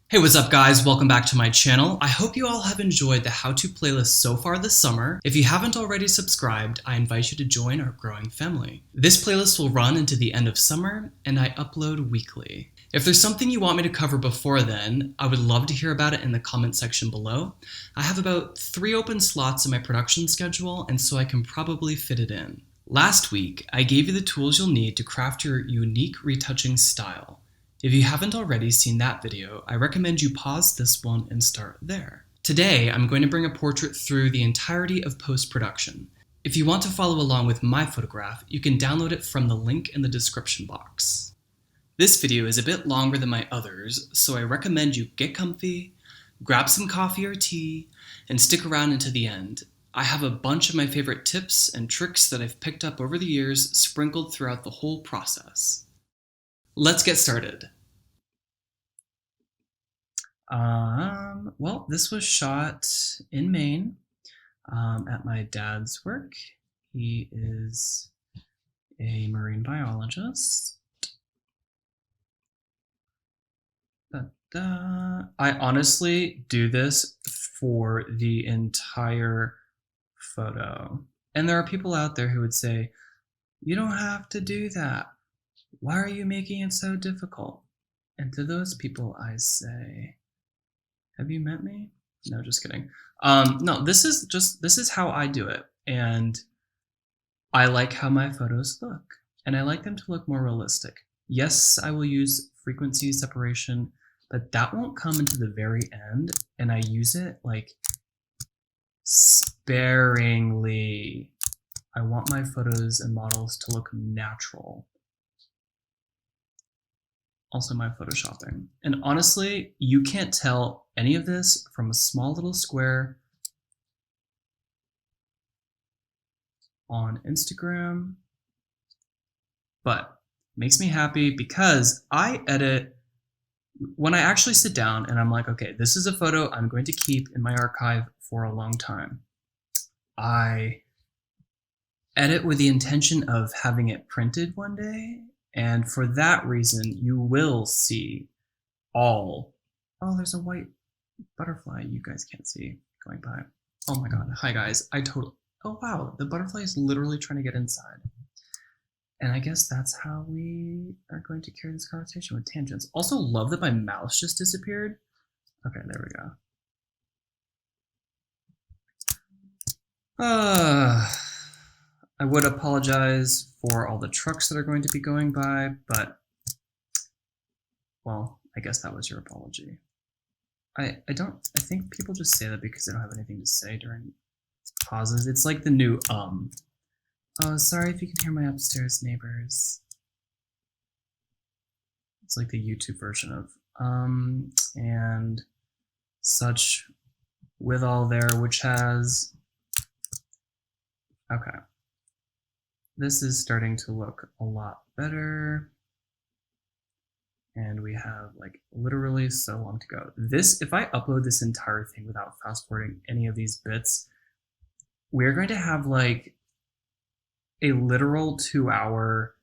Hey, what's up guys? Welcome back to my channel. I hope you all have enjoyed the how-to playlist so far this summer. If you haven't already subscribed, I invite you to join our growing family. This playlist will run into the end of summer, and I upload weekly. If there's something you want me to cover before then, I would love to hear about it in the comment section below. I have about 3 open slots in my production schedule, and so I can probably fit it in. Last week, I gave you the tools you'll need to craft your unique retouching style. If you haven't already seen that video, I recommend you pause this one and start there. Today, I'm going to bring a portrait through the entirety of post-production. If you want to follow along with my photograph, you can download it from the link in the description box. This video is a bit longer than my others, so I recommend you get comfy, grab some coffee or tea, and stick around until the end. I have a bunch of my favorite tips and tricks that I've picked up over the years sprinkled throughout the whole process. Let's get started. Well, this was shot in Maine at my dad's work. He is a marine biologist. I honestly do this for the entire photo. And there are people out there who would say, you don't have to do that. Why are you making it so difficult? And to those people, I say, have you met me? No, just kidding. No, this is how I do it. And I like how my photos look. And I like them to look more realistic. Yes, I will use frequency separation, but that won't come into the very end. And I use it like sparingly. I want my photos and models to look natural. Also my photoshopping. And honestly, you can't tell any of this from a small little square on Instagram, but makes me happy because I edit when I actually sit down and I'm like, okay, this is a photo I'm going to keep in my archive for a long time. I edit with the intention of having it printed one day. And for that reason, you will see all. Oh, there's a white butterfly you guys can't see going by. Oh my god. Hi guys. Oh wow. The butterfly is literally trying to get inside. And I guess that's how we are going to carry this conversation with tangents. Also love that my mouse just disappeared. Okay, there we go. I would apologize for all the trucks that are going to be going by, but, well, I guess that was your apology. I think people just say that because they don't have anything to say during pauses. It's like the new, Oh, sorry if you can hear my upstairs neighbors. It's like the YouTube version of, and such with all there, which has, okay. This is starting to look a lot better. And we have like literally so long to go. This, if I upload this entire thing without fast forwarding any of these bits, we're going to have like a literal 2-hour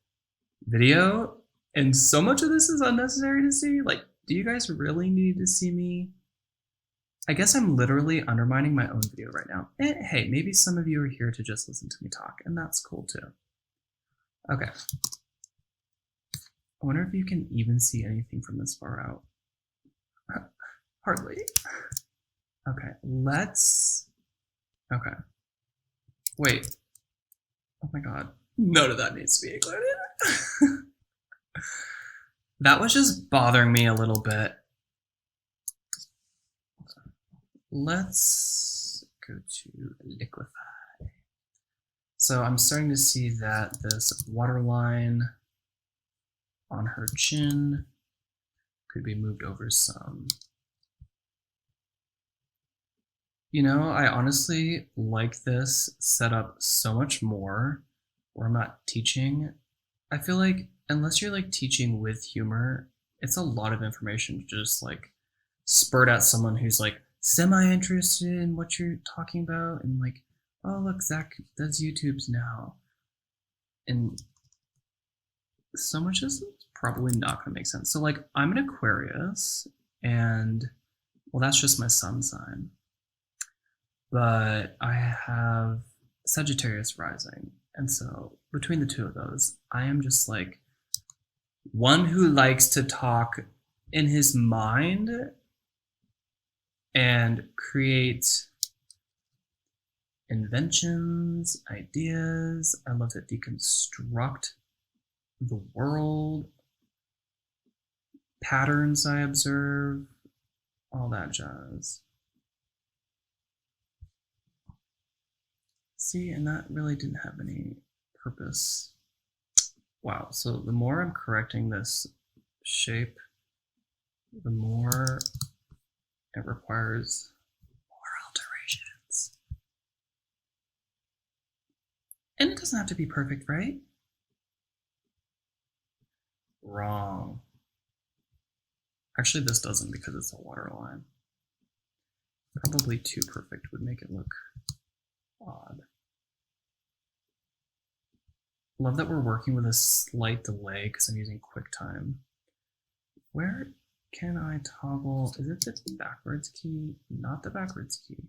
video. And so much of this is unnecessary to see. Like, do you guys really need to see me? I guess I'm literally undermining my own video right now. And hey, maybe some of you are here to just listen to me talk, and that's cool too. Okay. I wonder if you can even see anything from this far out. Hardly. Okay, okay. Wait. Oh my god. None of that needs to be included. That was just bothering me a little bit. Let's go to liquify. So I'm starting to see that this waterline on her chin could be moved over some. You know, I honestly like this setup so much more where I'm not teaching. I feel like unless you're like teaching with humor, it's a lot of information to just like spurt at someone who's like semi-interested in what you're talking about and like, oh look, Zach does YouTubes now. And so much is probably not gonna make sense. So like I'm an Aquarius and well, that's just my sun sign. But I have Sagittarius rising, and so between the two of those, I am just like one who likes to talk in his mind and create inventions, ideas. I love to deconstruct the world, patterns I observe, all that jazz. See, and that really didn't have any purpose. Wow, so the more I'm correcting this shape, the more it requires more alterations. And it doesn't have to be perfect, right? Wrong. Actually, this doesn't because it's a waterline. Probably too perfect would make it look odd. Love that we're working with a slight delay because I'm using QuickTime. Where can I toggle? Is it the backwards key? Not the backwards key.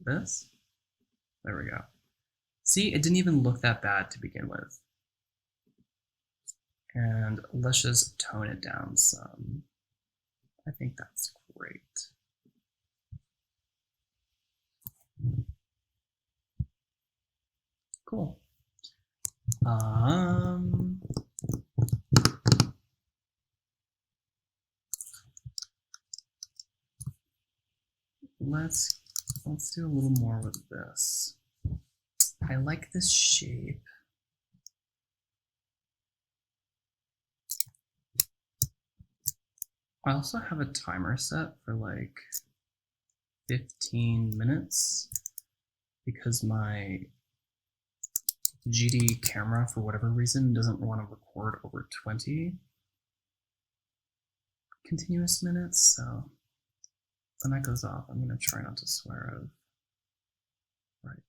This? There we go. See, it didn't even look that bad to begin with. And let's just tone it down some. I think that's great. Cool. Let's do a little more with this. I like this shape. I also have a timer set for like 15 minutes because my GD camera, for whatever reason, doesn't want to record over 20 continuous minutes, so when that goes off, I'm going to try not to swear out. Right.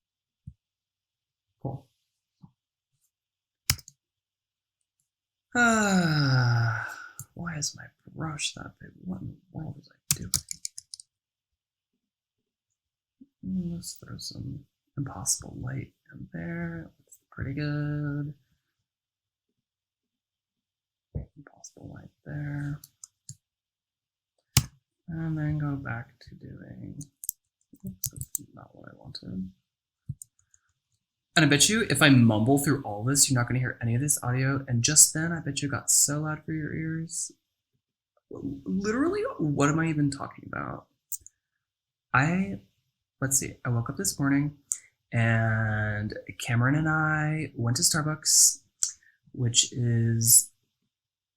Cool. Why is my brush that big? What in the world was I doing? Let's throw some impossible light in there. That's pretty good. Impossible light there. And then go back to doing, oops, that's not what I wanted. And I bet you if I mumble through all this, you're not going to hear any of this audio. And just then, I bet you got so loud for your ears. Literally, what am I even talking about? Let's see, I woke up this morning and Cameron and I went to Starbucks, which is,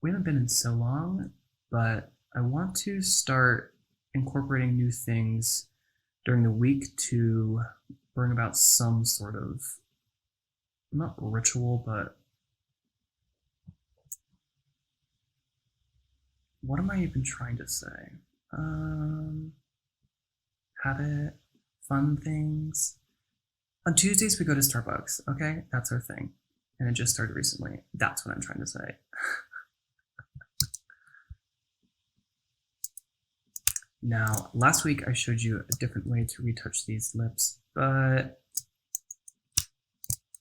we haven't been in so long, but I want to start incorporating new things during the week to bring about some sort of, not ritual, but what am I even trying to say? Habit, fun things. On Tuesdays, we go to Starbucks, okay? That's our thing. And it just started recently. That's what I'm trying to say. Now, last week I showed you a different way to retouch these lips, but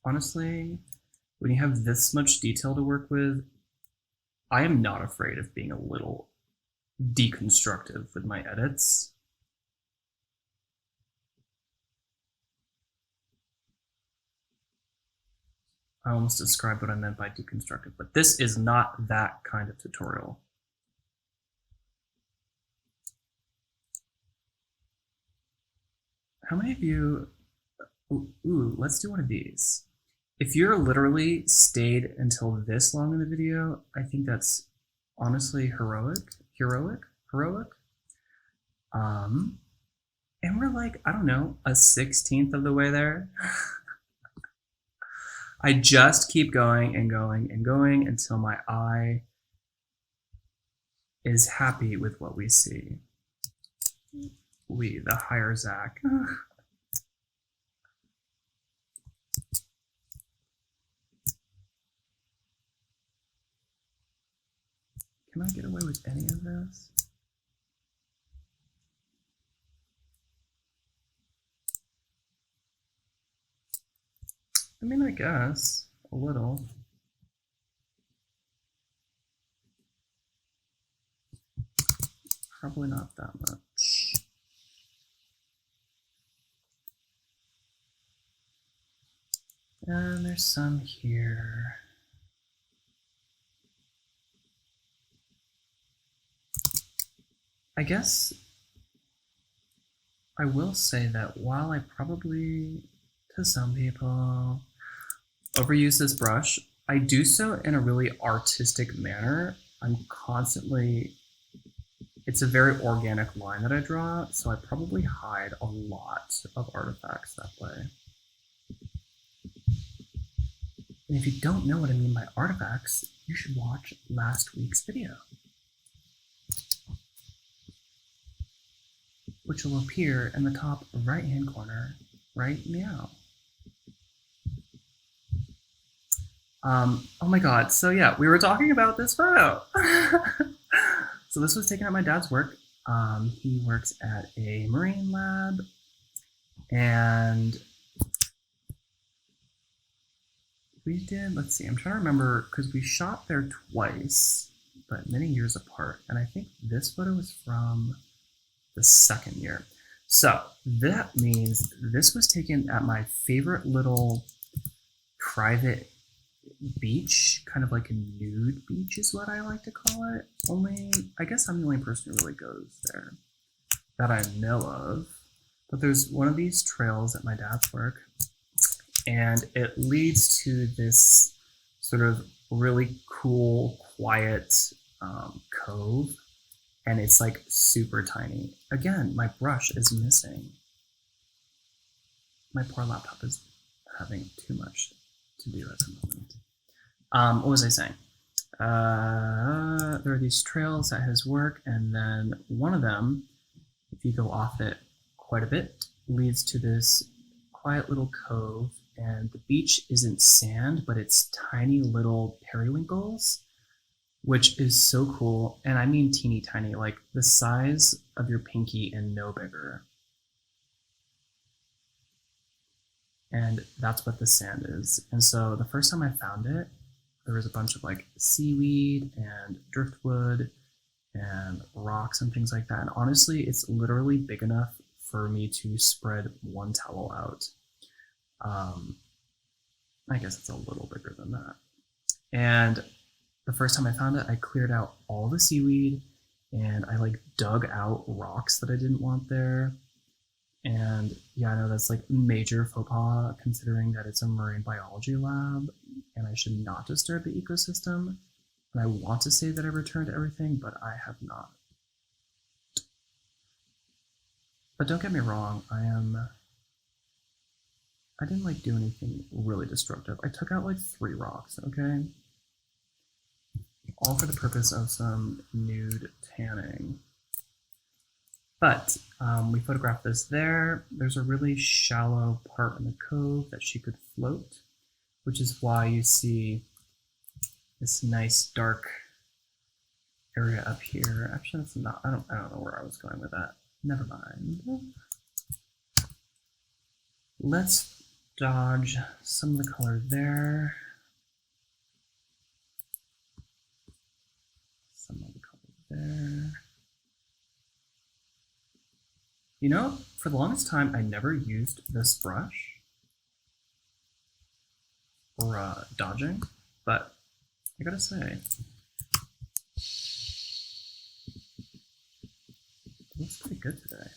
honestly, when you have this much detail to work with, I am not afraid of being a little deconstructive with my edits. I almost described what I meant by deconstructive, but this is not that kind of tutorial. How many of you, ooh, let's do one of these. If you're literally stayed until this long in the video, I think that's honestly heroic. And we're like, I don't know, a 16th of the way there. I just keep going and going and going until my eye is happy with what we see. We, the higher Zach. Can I get away with any of this? I mean, I guess a little. Probably not that much. And there's some here. I guess I will say that while I probably, to some people, overuse this brush, I do so in a really artistic manner. I'm constantly, it's a very organic line that I draw, so I probably hide a lot of artifacts that way. And if you don't know what I mean by artifacts, you should watch last week's video, which will appear in the top right-hand corner right meow. Oh my god, so yeah, we were talking about this photo. So this was taken at my dad's work. He works at a marine lab, and we did, let's see, I'm trying to remember, because we shot there twice, but many years apart, and I think this photo was from the second year. So that means this was taken at my favorite little private beach, kind of like a nude beach is what I like to call it. Only, I guess I'm the only person who really goes there that I know of. But there's one of these trails at my dad's work, and it leads to this sort of really cool, quiet cove. And it's like super tiny. Again, my brush is missing. My poor laptop is having too much to do at the moment. What was I saying? There are these trails at his work, and then one of them, if you go off it quite a bit, leads to this quiet little cove, and the beach isn't sand, but it's tiny little periwinkles, which is so cool. And I mean teeny tiny, like the size of your pinky and no bigger. And that's what the sand is. And so the first time I found it, there was a bunch of like seaweed and driftwood and rocks and things like that. And honestly, it's literally big enough for me to spread one towel out. I guess it's a little bigger than that. And the first time I found it, I cleared out all the seaweed, and I like dug out rocks that I didn't want there. And yeah, I know that's like major faux pas considering that it's a marine biology lab and I should not disturb the ecosystem. And I want to say that I returned everything, but I have not. But don't get me wrong, I didn't like do anything really destructive. I took out like 3 rocks, okay? All for the purpose of some nude tanning. But we photographed this there. There's a really shallow part in the cove that she could float, which is why you see this nice dark area up here. Actually, that's not, I don't know where I was going with that. Never mind. Let's dodge some of the color there. Some of the color there. You know, for the longest time, I never used this brush for dodging, but I gotta say, it looks pretty good today.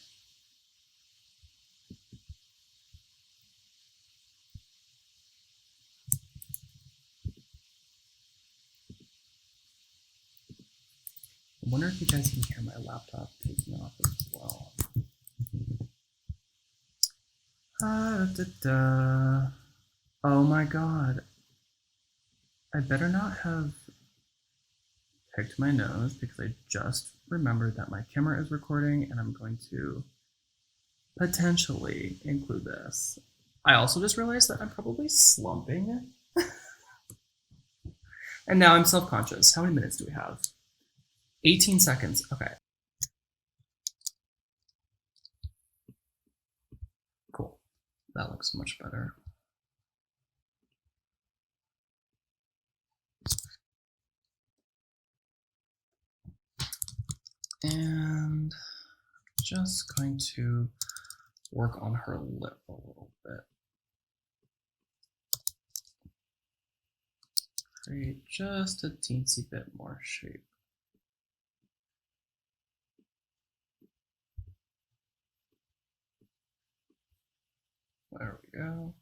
I wonder if you guys can hear my laptop taking off as well. Oh my god. I better not have picked my nose because I just remembered that my camera is recording and I'm going to potentially include this. I also just realized that I'm probably slumping. And now I'm self-conscious. How many minutes do we have? 18 seconds, okay. Cool, that looks much better. And just going to work on her lip a little bit. Create just a teensy bit more shape. There we go.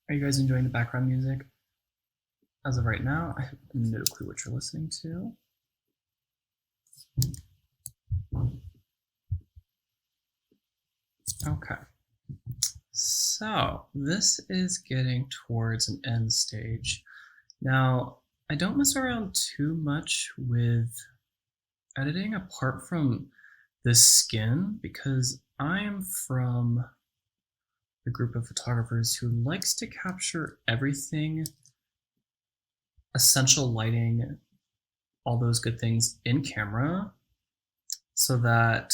Are you guys enjoying the background music? As of right now, I have no clue what you're listening to. Okay. So this is getting towards an end stage. Now, I don't mess around too much with editing apart from the skin because I am from a group of photographers who likes to capture everything, essential lighting, all those good things in camera so that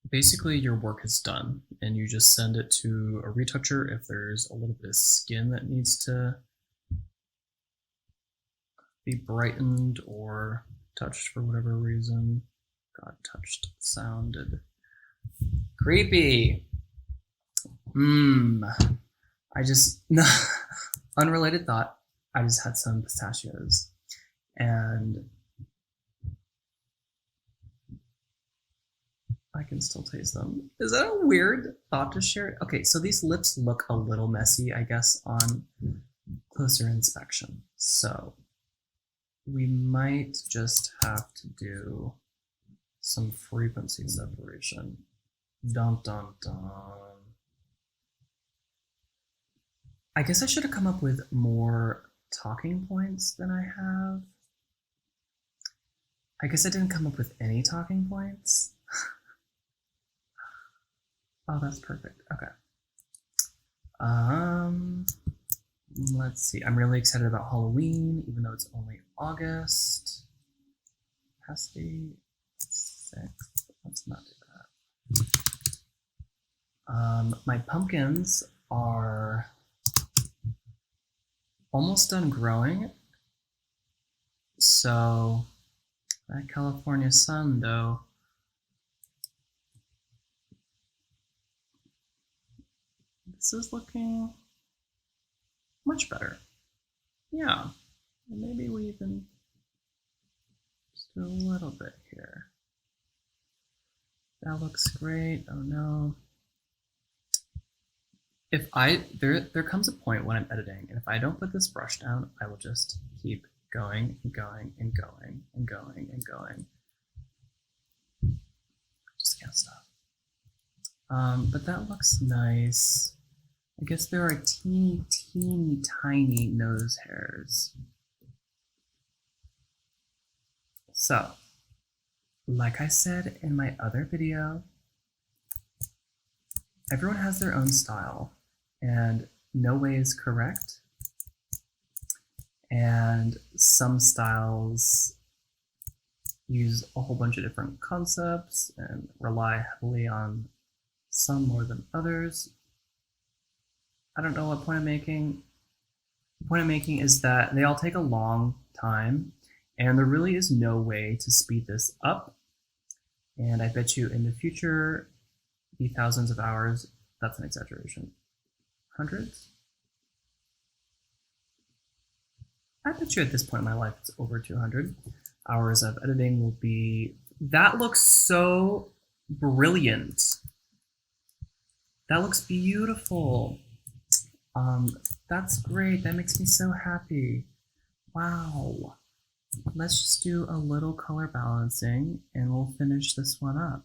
basically your work is done and you just send it to a retoucher if there's a little bit of skin that needs to be brightened or touched for whatever reason. God, touched sounded creepy. I just, unrelated thought, I just had some pistachios and I can still taste them. Is that a weird thought to share? Okay, so these lips look a little messy, I guess, on closer inspection. So we might just have to do some frequency separation. Dun dun dun. I guess I should have come up with more talking points than I have. I guess I didn't come up with any talking points. Oh, that's perfect. Okay. Let's see. I'm really excited about Halloween, even though it's only August. Past the 6th. Let's not do that. My pumpkins are almost done growing. So that California sun, though, this is looking much better. Yeah, maybe we even just do a little bit here. That looks great. Oh no. If there comes a point when I'm editing, and if I don't put this brush down, I will just keep going and going and going and going and going. Just can't stop. But that looks nice. I guess there are teeny, teeny, tiny nose hairs. So, like I said in my other video, everyone has their own style, and no way is correct. And some styles use a whole bunch of different concepts and rely heavily on some more than others. I don't know what point I'm making. The point I'm making is that they all take a long time, and there really is no way to speed this up. And I bet you in the future, be thousands of hours, that's an exaggeration. Hundreds? I bet you at this point in my life, it's over 200 hours of editing will be, that looks so brilliant. That looks beautiful. That's great. That makes me so happy. Wow. Let's just do a little color balancing and we'll finish this one up.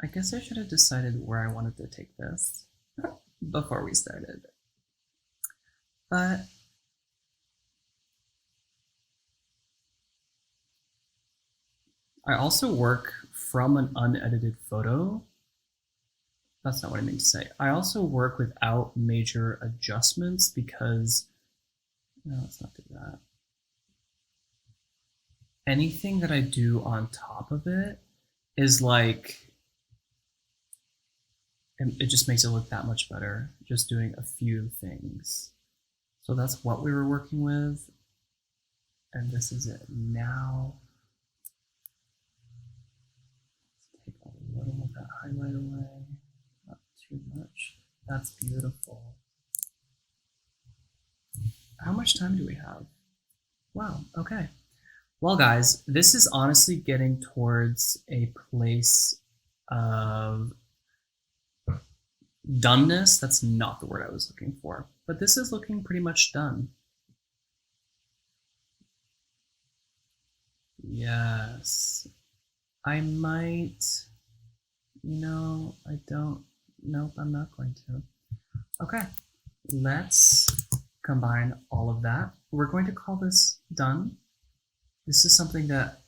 I guess I should have decided where I wanted to take this before we started. But I also work from an unedited photo. That's not what I mean to say. I also work without major adjustments because, no, let's not do that. Anything that I do on top of it is like, it just makes it look that much better, just doing a few things. So that's what we were working with, and this is it. Now, let's take a little of that highlight away, not too much. That's beautiful. How much time do we have? Wow, okay. Well, guys, this is honestly getting towards a place of doneness. That's not the word I was looking for, but this is looking pretty much done. Yes, I might, I don't, nope, I'm not going to. Okay, let's combine all of that. We're going to call this done. This is something that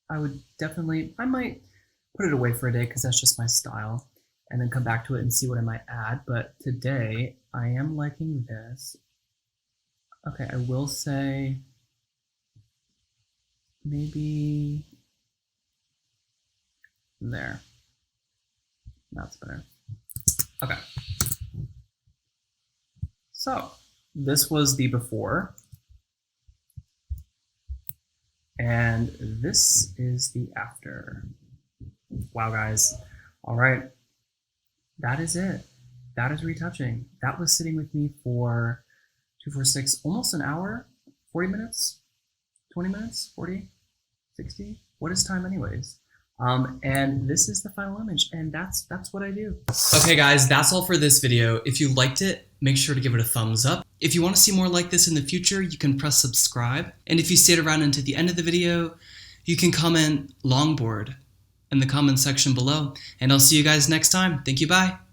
I might put it away for a day because that's just my style, and then come back to it and see what I might add. But today I am liking this. Okay, I will say maybe there. That's better. Okay. So this was the before, and this is the after. Wow, guys. All right. That is it. That is retouching. That was sitting with me for 2, 4, 6, almost an hour, 40 minutes, 20 minutes, 40, 60. What is time anyways? And this is the final image, and that's what I do. Okay, guys, that's all for this video. If you liked it, make sure to give it a thumbs up. If you want to see more like this in the future, you can press subscribe. And if you stayed around until the end of the video, you can comment longboard in the comment section below. And I'll see you guys next time. Thank you, bye.